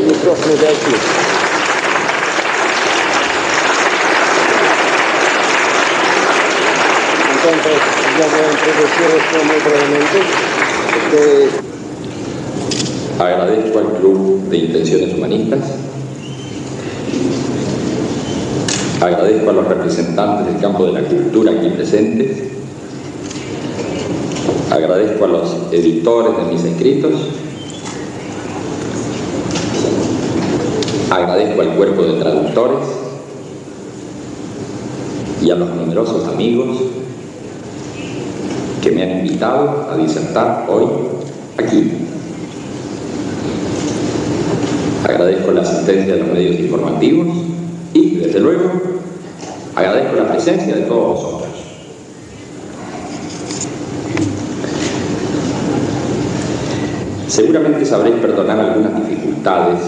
micrófono de aquí. Entonces, yo voy a introducir esto muy brevemente. Agradezco al Club de Intenciones Humanistas, agradezco a los representantes del campo de la cultura aquí presentes, agradezco a los editores de mis escritos, agradezco al cuerpo de traductores y a los numerosos amigos que me han invitado a disertar hoy aquí. Agradezco la asistencia de los medios informativos y, desde luego, agradezco la presencia de todos vosotros. Seguramente sabréis perdonar algunas dificultades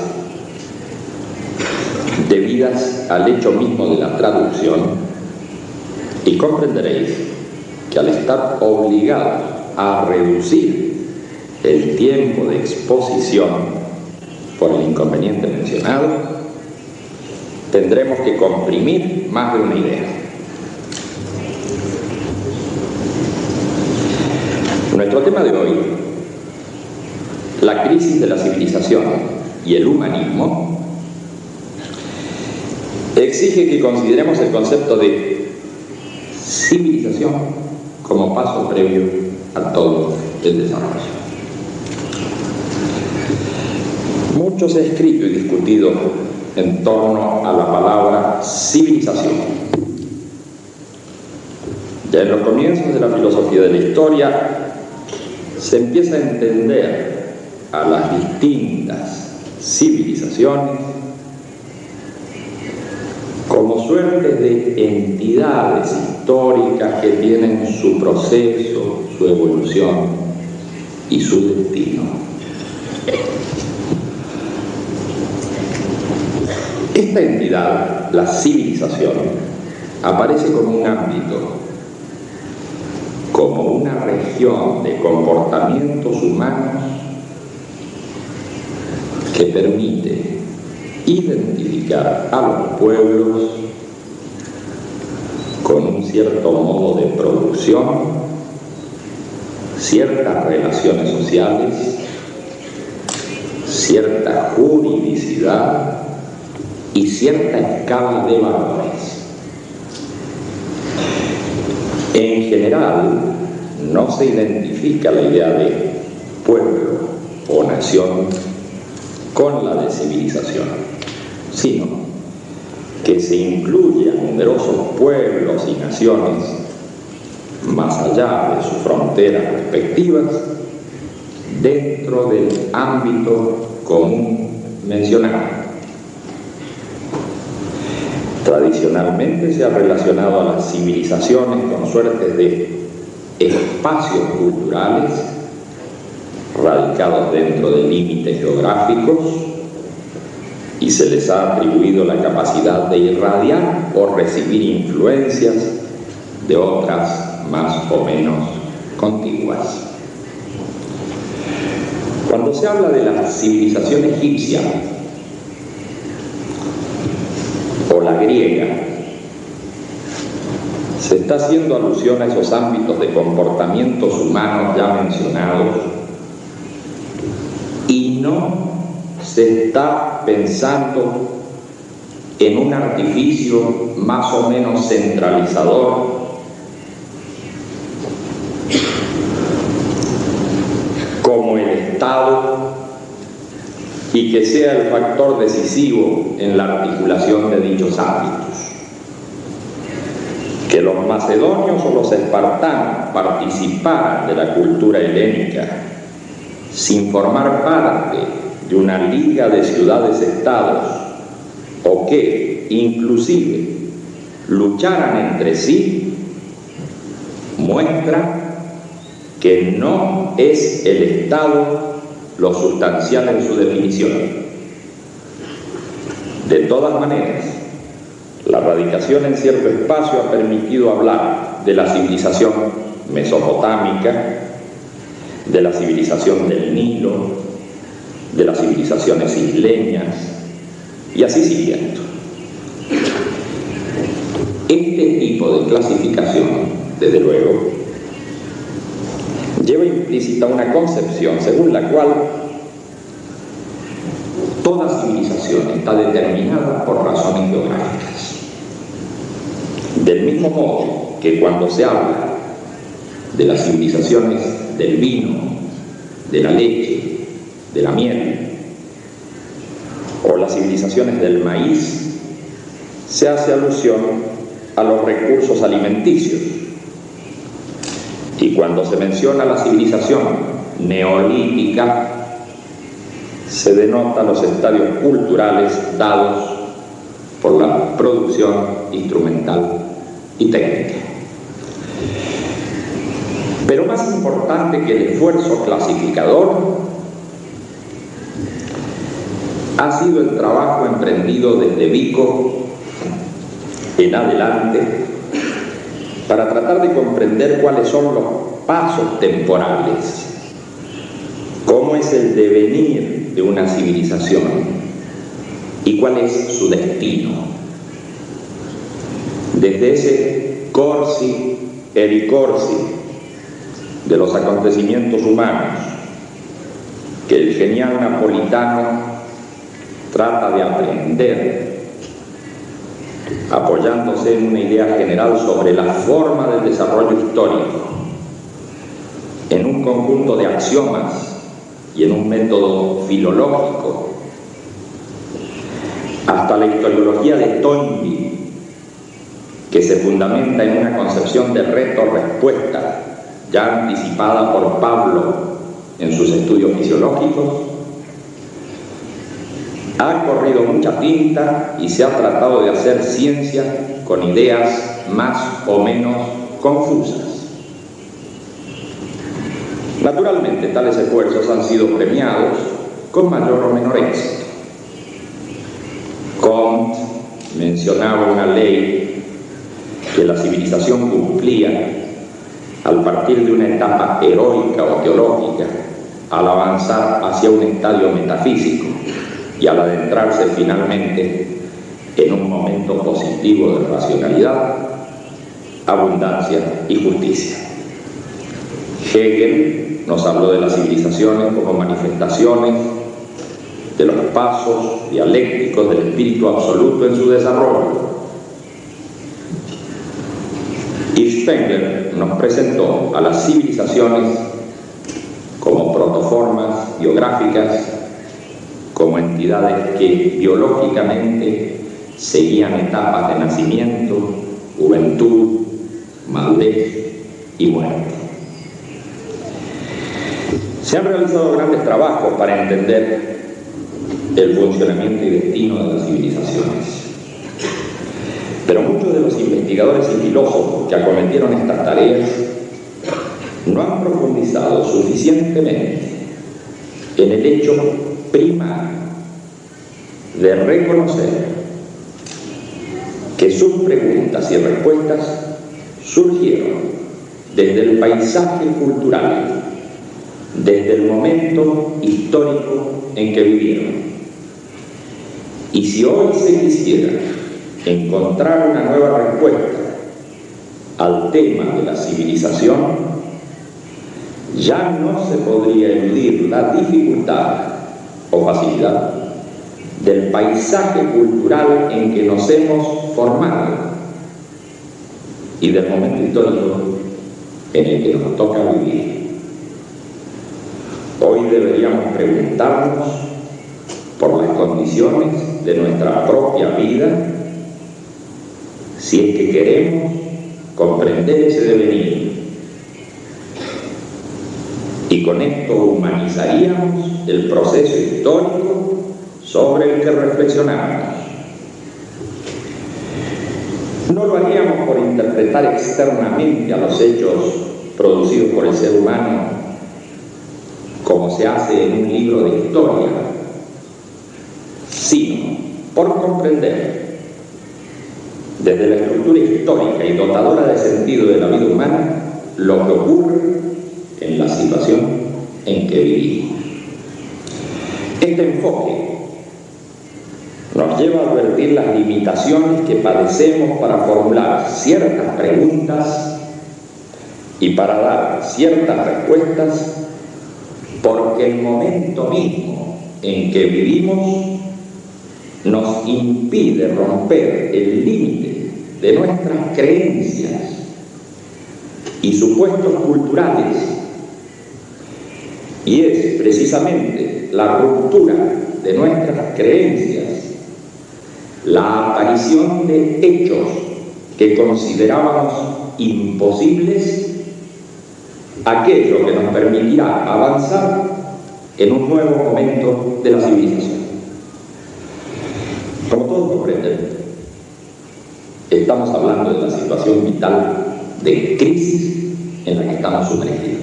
debidas al hecho mismo de la traducción y comprenderéis que al estar obligados a reducir el tiempo de exposición por el inconveniente mencionado, tendremos que comprimir más de una idea. Nuestro tema de hoy, la crisis de la civilización y el humanismo, exige que consideremos el concepto de civilización como paso previo a todo el desarrollo. Mucho se ha escrito y discutido en torno a la palabra civilización. Ya en los comienzos de la filosofía de la historia se empieza a entender a las distintas civilizaciones como suertes de entidades históricas que tienen su proceso, su evolución y su destino. Esta entidad, la civilización, aparece como un ámbito, como una región de comportamientos humanos que permite identificar a los pueblos con un cierto modo de producción, ciertas relaciones sociales, cierta juridicidad y cierta escala de valores. En general, no se identifica la idea de pueblo o nación con la de civilización, sino que se incluye a numerosos pueblos y naciones más allá de sus fronteras respectivas dentro del ámbito común mencionado. Tradicionalmente se ha relacionado a las civilizaciones con suertes de espacios culturales radicados dentro de límites geográficos y se les ha atribuido la capacidad de irradiar o recibir influencias de otras más o menos contiguas. Cuando se habla de la civilización egipcia o la griega, se está haciendo alusión a esos ámbitos de comportamientos humanos ya mencionados y no se está pensando en un artificio más o menos centralizador como el Estado y que sea el factor decisivo en la articulación de dichos ámbitos. Que los macedonios o los espartanos participaran de la cultura helénica sin formar parte de una liga de ciudades-estados o que, inclusive, lucharan entre sí, muestra que no es el Estado lo sustancial en su definición. De todas maneras, la radicación en cierto espacio ha permitido hablar de la civilización mesopotámica, de la civilización del Nilo, de las civilizaciones isleñas, y así siguiendo. Este tipo de clasificación, desde luego, lleva implícita una concepción según la cual toda civilización está determinada por razones geográficas. Del mismo modo que cuando se habla de las civilizaciones del vino, de la leche, de la miel, o las civilizaciones del maíz, se hace alusión a los recursos alimenticios. Y cuando se menciona la civilización neolítica, se denota los estadios culturales dados por la producción instrumental y técnica. Pero más importante que el esfuerzo clasificador ha sido el trabajo emprendido desde Vico en adelante para tratar de comprender cuáles son los pasos temporales, cómo es el devenir de una civilización y cuál es su destino. Desde ese corsi e ricorsi de los acontecimientos humanos que el genial napolitano trata de aprender, apoyándose en una idea general sobre la forma del desarrollo histórico, en un conjunto de axiomas y en un método filológico, hasta la historiología de Toynbee, que se fundamenta en una concepción de reto-respuesta ya anticipada por Pablo en sus estudios fisiológicos. Ha corrido mucha tinta y se ha tratado de hacer ciencia con ideas más o menos confusas. Naturalmente, tales esfuerzos han sido premiados con mayor o menor éxito. Comte mencionaba una ley que la civilización cumplía al partir de una etapa heroica o teológica, al avanzar hacia un estadio metafísico y al adentrarse finalmente en un momento positivo de racionalidad, abundancia y justicia. Hegel nos habló de las civilizaciones como manifestaciones de los pasos dialécticos del espíritu absoluto en su desarrollo. Y Spengler nos presentó a las civilizaciones como protoformas biográficas, como entidades que biológicamente seguían etapas de nacimiento, juventud, madurez y muerte. Se han realizado grandes trabajos para entender el funcionamiento y destino de las civilizaciones. Pero muchos de los investigadores y filósofos que acometieron estas tareas no han profundizado suficientemente en el hecho primario de reconocer que sus preguntas y respuestas surgieron desde el paisaje cultural, desde el momento histórico en que vivieron. Y si hoy se quisiera encontrar una nueva respuesta al tema de la civilización, ya no se podría eludir la dificultad o facilidad del paisaje cultural en que nos hemos formado y del momento histórico en el que nos toca vivir. Hoy deberíamos preguntarnos por las condiciones de nuestra propia vida, si es que queremos comprender ese devenir, y con esto humanizaríamos el proceso histórico sobre el que reflexionamos. No lo haríamos por interpretar externamente a los hechos producidos por el ser humano, como se hace en un libro de historia, sino por comprender desde la estructura histórica y dotadora de sentido de la vida humana lo que ocurre en la situación en que vivimos. Es Este enfoque nos lleva a advertir las limitaciones que padecemos para formular ciertas preguntas y para dar ciertas respuestas, porque el momento mismo en que vivimos nos impide romper el límite de nuestras creencias y supuestos culturales, y es precisamente la ruptura de nuestras creencias, la aparición de hechos que considerábamos imposibles, aquello que nos permitirá avanzar en un nuevo momento de la civilización. Como todos comprenden, estamos hablando de la situación vital de crisis en la que estamos sumergidos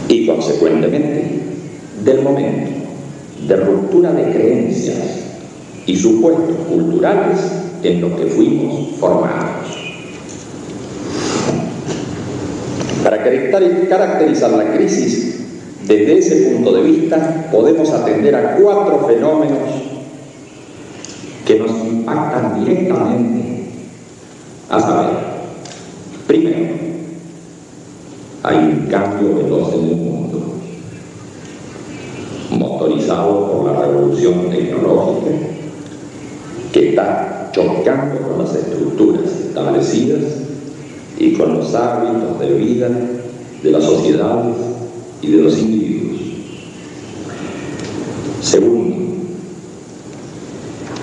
y, consecuentemente, del momento de ruptura de creencias y supuestos culturales en los que fuimos formados. Para caracterizar la crisis desde ese punto de vista, podemos atender a 4 fenómenos que nos impactan directamente, a saber, primero, hay un cambio veloz en el mundo, motorizado por la revolución tecnológica, que está chocando con las estructuras establecidas y con los hábitos de vida de las sociedades y de los individuos. Segundo,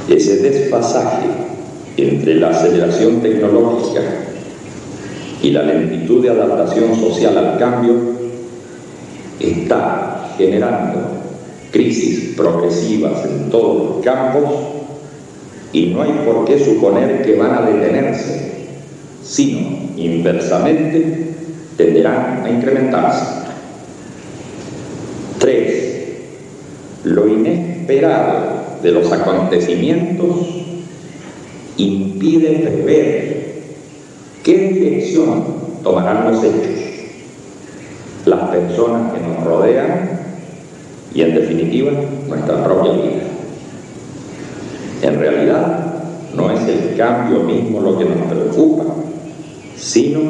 ese desfasaje entre la aceleración tecnológica y la lentitud de adaptación social al cambio está generando crisis progresivas en todos los campos, y no hay por qué suponer que van a detenerse, sino inversamente tenderán a incrementarse. 3. Lo inesperado de los acontecimientos impide prever qué dirección tomarán los hechos, las personas que nos rodean y, en definitiva, nuestra propia vida. En realidad, no es el cambio mismo lo que nos preocupa, sino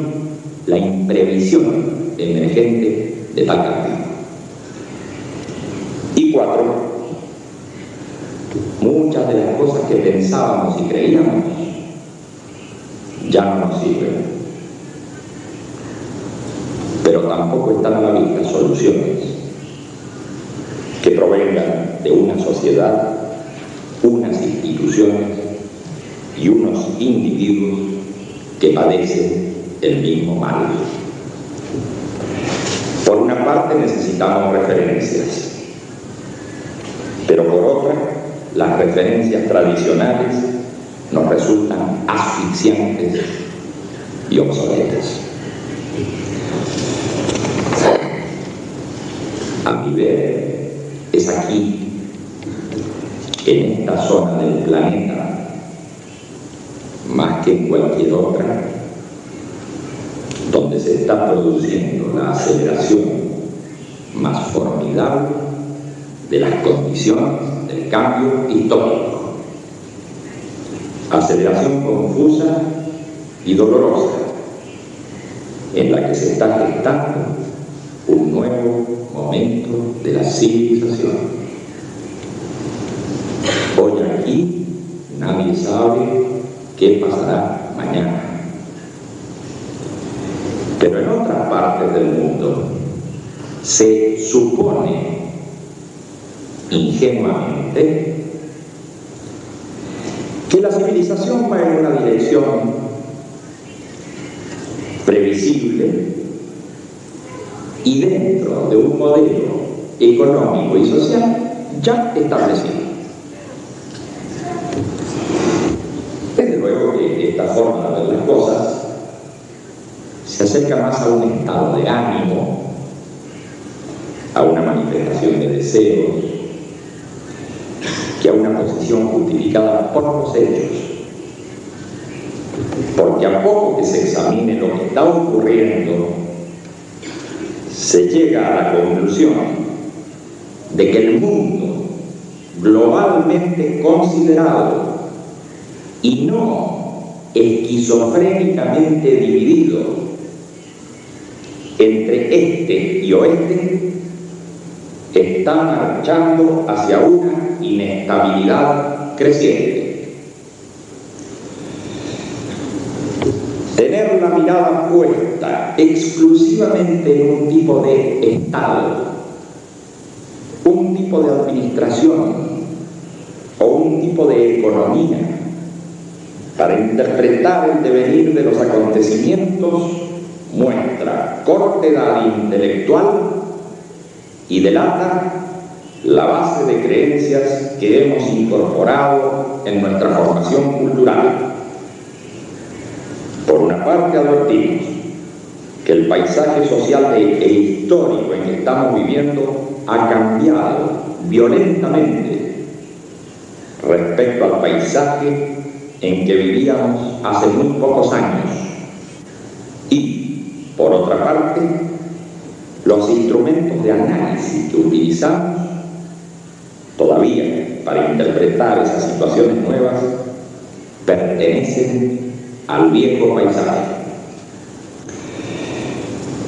la imprevisión emergente de tal cambio. Y 4, muchas de las cosas que pensábamos y creíamos ya no nos sirven, pero tampoco están a la vista soluciones que provengan de una sociedad, unas instituciones y unos individuos que padecen el mismo mal. Por una parte necesitamos referencias, pero por otra, las referencias tradicionales nos resultan asfixiantes y obsoletas. A mi ver, es aquí, en esta zona del planeta, más que en cualquier otra, donde se está produciendo la aceleración más formidable de las condiciones del cambio histórico. Aceleración confusa y dolorosa, en la que se está gestando un nuevo momento de la civilización. Hoy aquí nadie sabe qué pasará mañana. Pero en otras partes del mundo se supone ingenuamente que la civilización va en una dirección previsible y dentro de un modelo económico y social ya establecido. Desde luego que esta forma de ver las cosas se acerca más a un estado de ánimo, a una manifestación de deseos, que a una posición justificada por los hechos. Porque a poco que se examine lo que está ocurriendo, se llega a la conclusión de que el mundo, globalmente considerado y no esquizofrénicamente dividido entre este y oeste, está marchando hacia una inestabilidad creciente. Tener la mirada puesta exclusivamente en un tipo de Estado, un tipo de administración o un tipo de economía para interpretar el devenir de los acontecimientos muestra cortedad intelectual y delata la base de creencias que hemos incorporado en nuestra formación cultural. Por una parte, advertimos que el paisaje social e histórico en que estamos viviendo ha cambiado violentamente respecto al paisaje en que vivíamos hace muy pocos años. Y, por otra parte, los instrumentos de análisis que utilizamos todavía para interpretar esas situaciones nuevas pertenecen al viejo paisaje.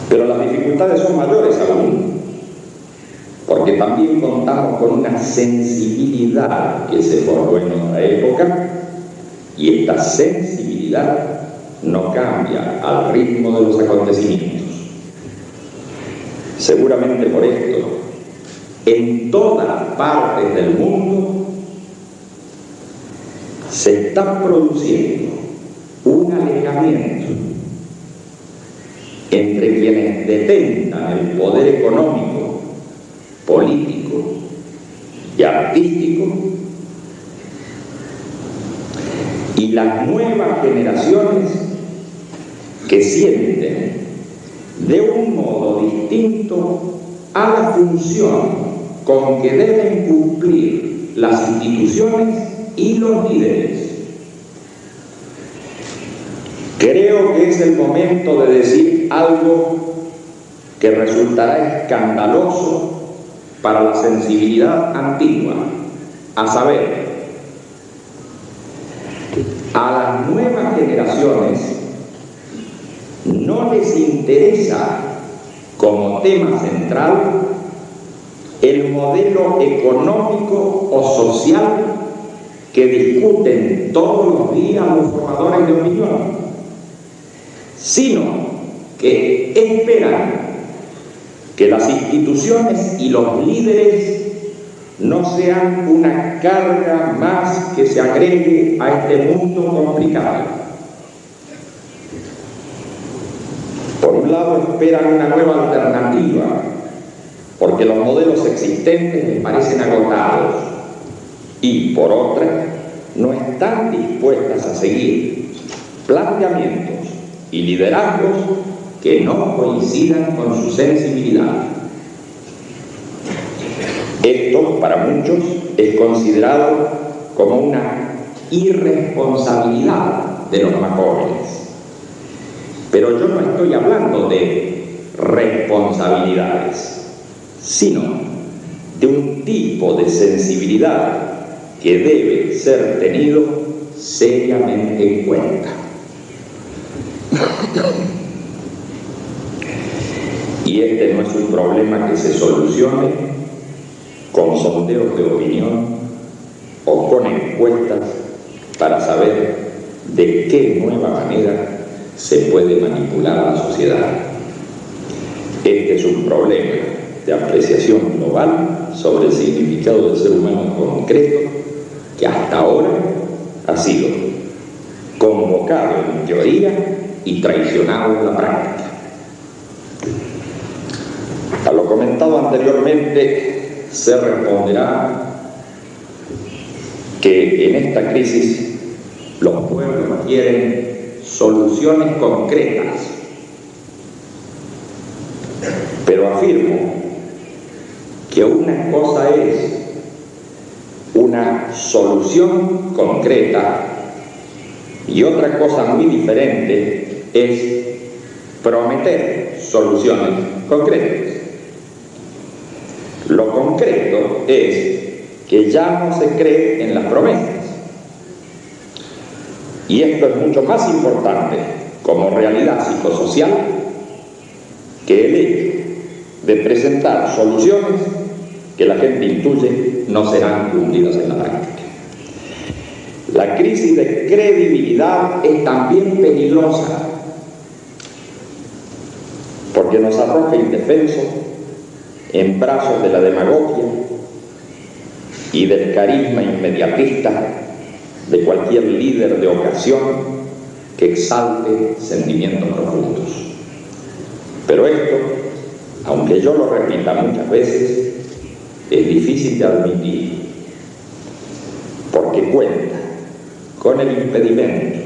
Pero las dificultades son mayores aún, porque también contamos con una sensibilidad que se formó en nuestra época, y esta sensibilidad no cambia al ritmo de los acontecimientos. Seguramente por esto, en todas partes del mundo se está produciendo un alejamiento entre quienes detentan el poder económico, político y artístico y las nuevas generaciones que sienten de un modo distinto a la función con que deben cumplir las instituciones y los líderes. Creo que es el momento de decir algo que resultará escandaloso para la sensibilidad antigua, a saber, a las nuevas generaciones no les interesa como tema central el modelo económico o social que discuten todos los días los formadores de opinión, sino que esperan que las instituciones y los líderes no sean una carga más que se agregue a este mundo complicado. Por un lado, esperan una nueva alternativa, porque los modelos existentes les parecen agotados, y por otra, no están dispuestas a seguir planteamientos y liderazgos que no coincidan con su sensibilidad. Esto, para muchos, es considerado como una irresponsabilidad de los más jóvenes. Pero yo no estoy hablando de responsabilidades, sino de un tipo de sensibilidad que debe ser tenido seriamente en cuenta. Y este no es un problema que se solucione con sondeos de opinión o con encuestas para saber de qué nueva manera se puede manipular a la sociedad. Este es un problema de apreciación global sobre el significado del ser humano concreto que hasta ahora ha sido convocado en teoría y traicionado en la práctica. A lo comentado anteriormente, se responderá que en esta crisis los pueblos quieren soluciones concretas, pero afirmo que una cosa es una solución concreta y otra cosa muy diferente es prometer soluciones concretas. Lo concreto es que ya no se cree en las promesas. Y esto es mucho más importante como realidad psicosocial que el hecho de presentar soluciones que la gente intuye no serán cumplidas en la práctica. La crisis de credibilidad es también peligrosa porque nos arroja indefensos en brazos de la demagogia y del carisma inmediatista de cualquier líder de ocasión que exalte sentimientos profundos. Pero esto, aunque yo lo repita muchas veces, es difícil de admitir, porque cuenta con el impedimento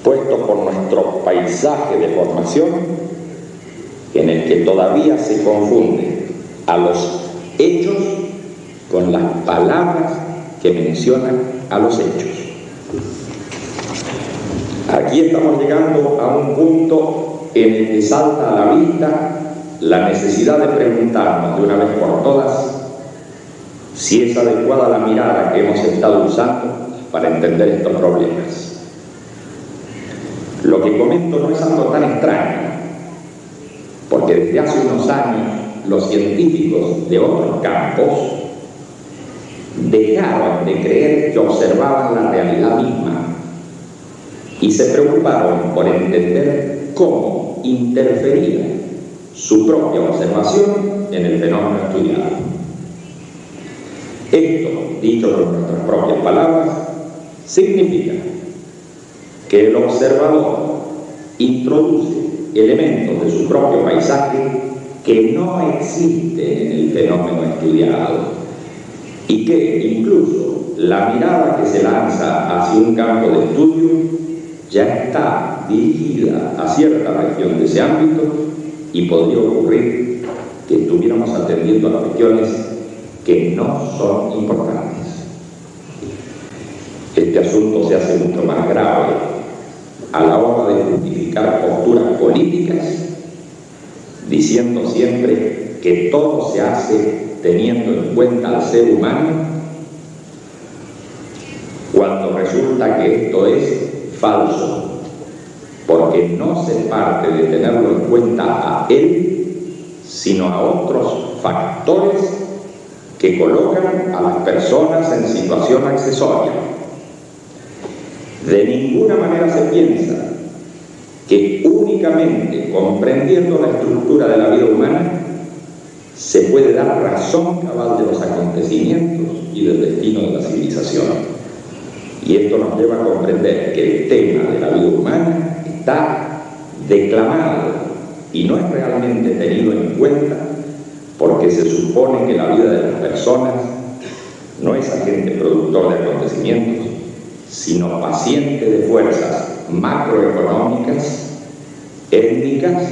puesto por nuestro paisaje de formación, en el que todavía se confunde a los hechos con las palabras que mencionan a los hechos. Aquí estamos llegando a un punto en el que salta a la vista la necesidad de preguntarnos de una vez por todas si es adecuada la mirada que hemos estado usando para entender estos problemas. Lo que comento no es algo tan extraño, porque desde hace unos años los científicos de otros campos dejaron de creer que observaban la realidad misma y se preocuparon por entender cómo interfería su propia observación en el fenómeno estudiado. Esto, dicho con nuestras propias palabras, significa que el observador introduce elementos de su propio paisaje que no existen en el fenómeno estudiado y que incluso la mirada que se lanza hacia un campo de estudio ya está dirigida a cierta región de ese ámbito y podría ocurrir que estuviéramos atendiendo a cuestiones que no son importantes. Este asunto se hace mucho más grave a la hora de justificar posturas políticas, diciendo siempre que todo se hace teniendo en cuenta al ser humano, cuando resulta que esto es falso, porque no se parte de tenerlo en cuenta a él, sino a otros factores que colocan a las personas en situación accesoria. De ninguna manera se piensa que únicamente comprendiendo la estructura de la vida humana se puede dar razón cabal de los acontecimientos y del destino de la civilización. Y esto nos lleva a comprender que el tema de la vida humana está declamado y no es realmente tenido en cuenta, porque se supone que la vida de las personas no es agente productor de acontecimientos, sino paciente de fuerzas macroeconómicas, étnicas,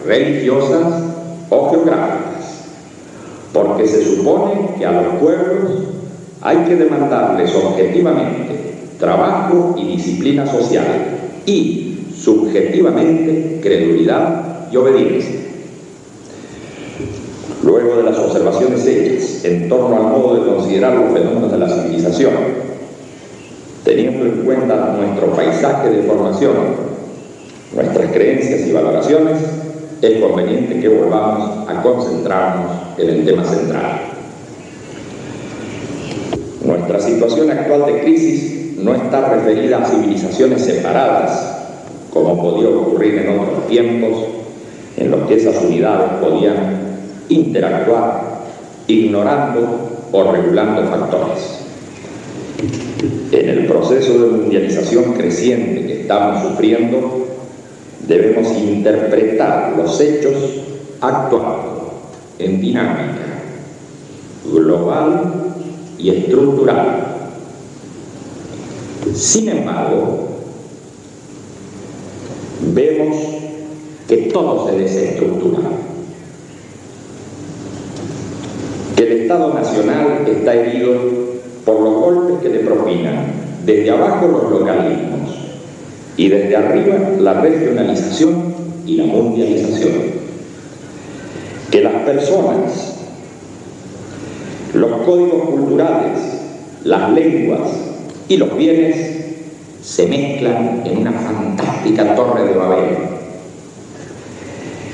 religiosas o geográficas, porque se supone que a los pueblos hay que demandarles objetivamente trabajo y disciplina social y subjetivamente credulidad y obediencia. Luego de las observaciones hechas en torno al modo de considerar los fenómenos de la civilización, teniendo en cuenta nuestro paisaje de formación, nuestras creencias y valoraciones, es conveniente que volvamos a concentrarnos en el tema central. Nuestra situación actual de crisis no está referida a civilizaciones separadas, como podía ocurrir en otros tiempos, en los que esas unidades podían interactuar, ignorando o regulando factores. En el proceso de mundialización creciente que estamos sufriendo, debemos interpretar los hechos actuando en dinámica global y estructural. Sin embargo, vemos que todo se desestructura, que el Estado Nacional está herido por los golpes que le propinan desde abajo los localismos y desde arriba la regionalización y la mundialización, que las personas Los códigos culturales, las lenguas y los bienes se mezclan en una fantástica torre de Babel.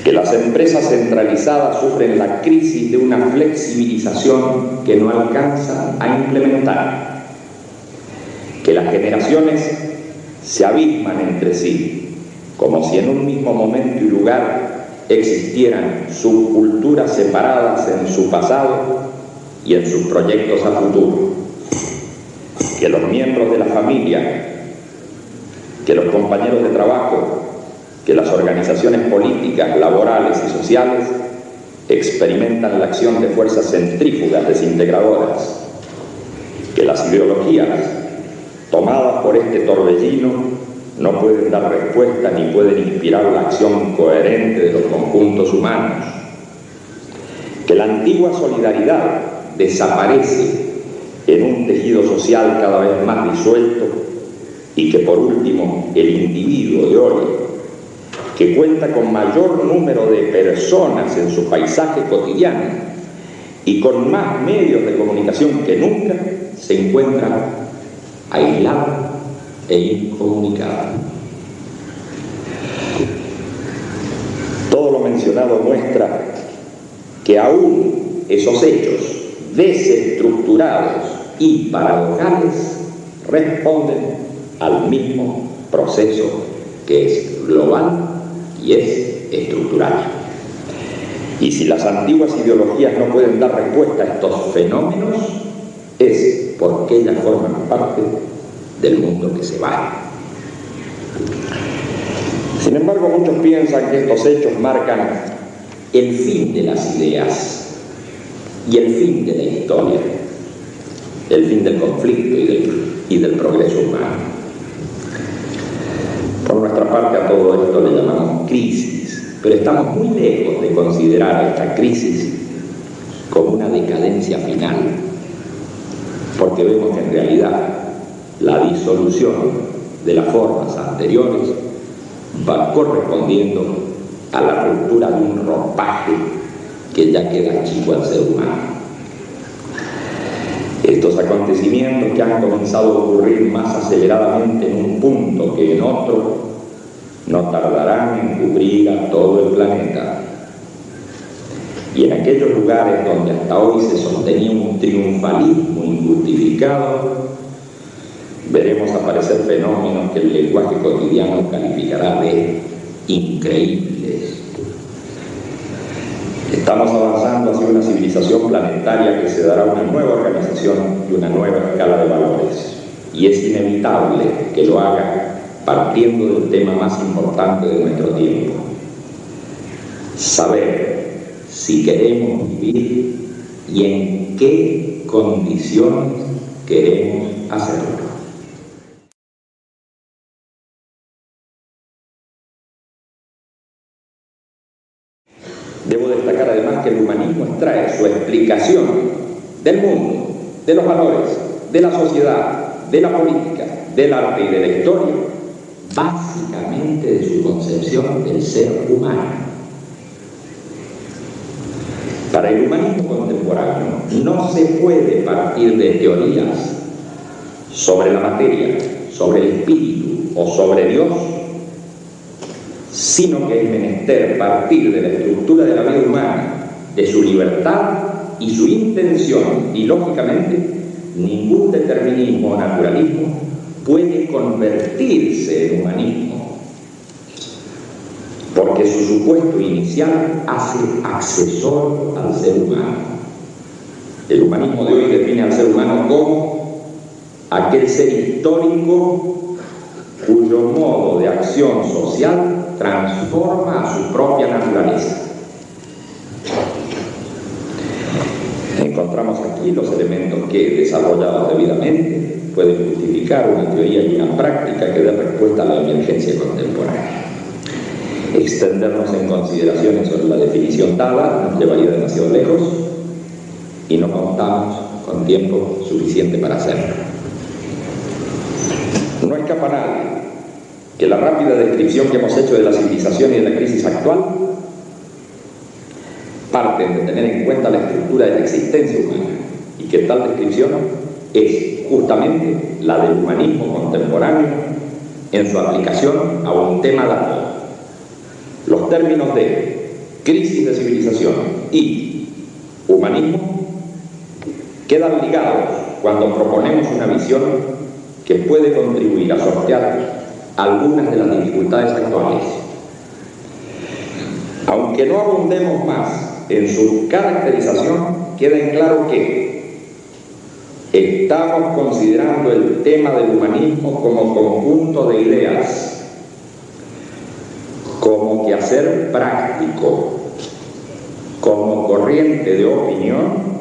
Que las empresas centralizadas sufren la crisis de una flexibilización que no alcanzan a implementar. Que las generaciones se abisman entre sí, como si en un mismo momento y lugar existieran subculturas separadas en su pasado y en sus proyectos a futuro. Que los miembros de la familia, que los compañeros de trabajo, que las organizaciones políticas, laborales y sociales experimentan la acción de fuerzas centrífugas desintegradoras, que las ideologías tomadas por este torbellino no pueden dar respuesta ni pueden inspirar la acción coherente de los conjuntos humanos, que la antigua solidaridad desaparece en un tejido social cada vez más disuelto y que por último el individuo de hoy, que cuenta con mayor número de personas en su paisaje cotidiano y con más medios de comunicación que nunca, se encuentra aislado e incomunicado. Todo lo mencionado muestra que aún esos hechos desestructurados y paradojales responden al mismo proceso que es global y es estructural. Y si las antiguas ideologías no pueden dar respuesta a estos fenómenos, es porque ellas forman parte del mundo que se va. Sin embargo, muchos piensan que estos hechos marcan el fin de las ideas y el fin de la historia, el fin del conflicto y del progreso humano. Por nuestra parte, a todo esto le llamamos crisis, pero estamos muy lejos de considerar esta crisis como una decadencia final, porque vemos que en realidad la disolución de las formas anteriores va correspondiendo a la ruptura de un ropaje que ya queda chico al ser humano. Estos acontecimientos que han comenzado a ocurrir más aceleradamente en un punto que en otro, no tardarán en cubrir a todo el planeta. Y en aquellos lugares donde hasta hoy se sostenía un triunfalismo injustificado, veremos aparecer fenómenos que el lenguaje cotidiano calificará de increíbles. Estamos avanzando hacia una civilización planetaria que se dará una nueva organización y una nueva escala de valores. Y es inevitable que lo haga partiendo del tema más importante de nuestro tiempo: saber si queremos vivir y en qué condiciones queremos hacerlo. Debo destacar además que el humanismo extrae su explicación del mundo, de los valores, de la sociedad, de la política, del arte y de la historia, básicamente de su concepción del ser humano. Para el humanismo contemporáneo no se puede partir de teorías sobre la materia, sobre el espíritu o sobre Dios, sino que es menester partir de la estructura de la vida humana, de su libertad y su intención, y lógicamente ningún determinismo o naturalismo puede convertirse en humanismo, porque su supuesto inicial hace accesorio al ser humano. El humanismo de hoy define al ser humano como aquel ser histórico cuyo modo de acción social transforma a su propia naturaleza. Encontramos aquí los elementos que, desarrollados debidamente, pueden justificar una teoría y una práctica que dé respuesta a la emergencia contemporánea. Extendernos en consideraciones sobre la definición dada nos llevaría demasiado lejos y no contamos con tiempo suficiente para hacerlo. No escapa nadie que la rápida descripción que hemos hecho de la civilización y de la crisis actual parten de tener en cuenta la estructura de la existencia humana que tal descripción es justamente la del humanismo contemporáneo en su aplicación a un tema dado. Los términos de crisis de civilización y humanismo quedan ligados cuando proponemos una visión que puede contribuir a sortear algunas de las dificultades actuales. Aunque no abundemos más en su caracterización, queda en claro que estamos considerando el tema del humanismo como conjunto de ideas, como quehacer práctico, como corriente de opinión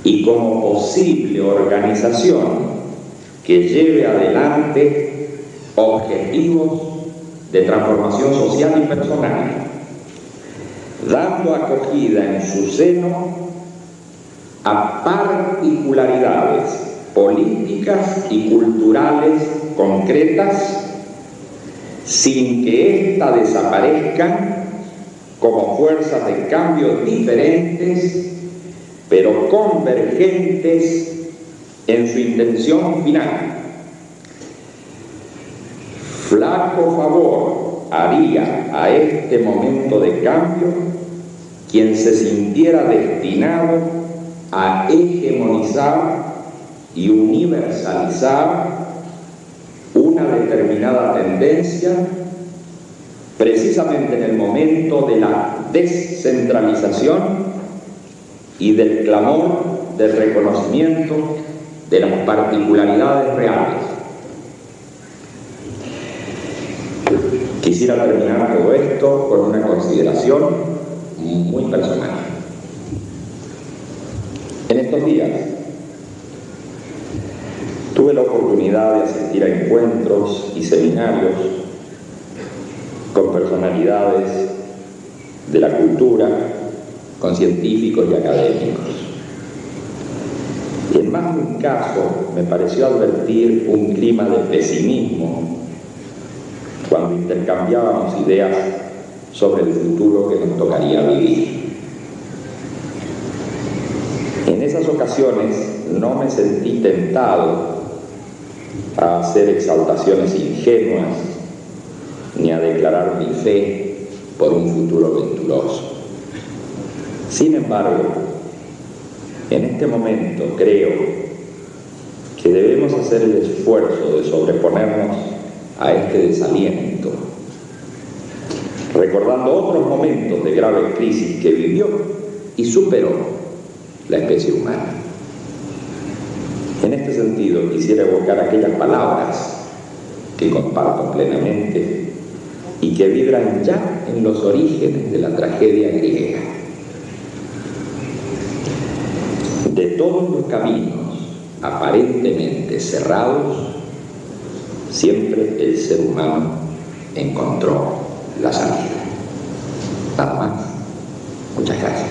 y como posible organización que lleve adelante objetivos de transformación social y personal, dando acogida en su seno a particularidades políticas y culturales concretas, sin que éstas desaparezcan como fuerzas de cambio diferentes, pero convergentes en su intención final. Flaco favor haría a este momento de cambio quien se sintiera destinado a hegemonizar y universalizar una determinada tendencia precisamente en el momento de la descentralización y del clamor del reconocimiento de las particularidades reales. Quisiera terminar todo esto con una consideración muy personal. En estos días tuve la oportunidad de asistir a encuentros y seminarios con personalidades de la cultura, con científicos y académicos. Y en más de un caso me pareció advertir un clima de pesimismo cuando intercambiábamos ideas sobre el futuro que nos tocaría vivir. En esas ocasiones no me sentí tentado a hacer exaltaciones ingenuas ni a declarar mi fe por un futuro venturoso. Sin embargo, en este momento creo que debemos hacer el esfuerzo de sobreponernos a este desaliento, recordando otros momentos de grave crisis que vivió y superó la especie humana. En este sentido, quisiera evocar aquellas palabras que comparto plenamente y que vibran ya en los orígenes de la tragedia griega. De todos los caminos aparentemente cerrados, siempre el ser humano encontró la salida. Nada más. Muchas gracias.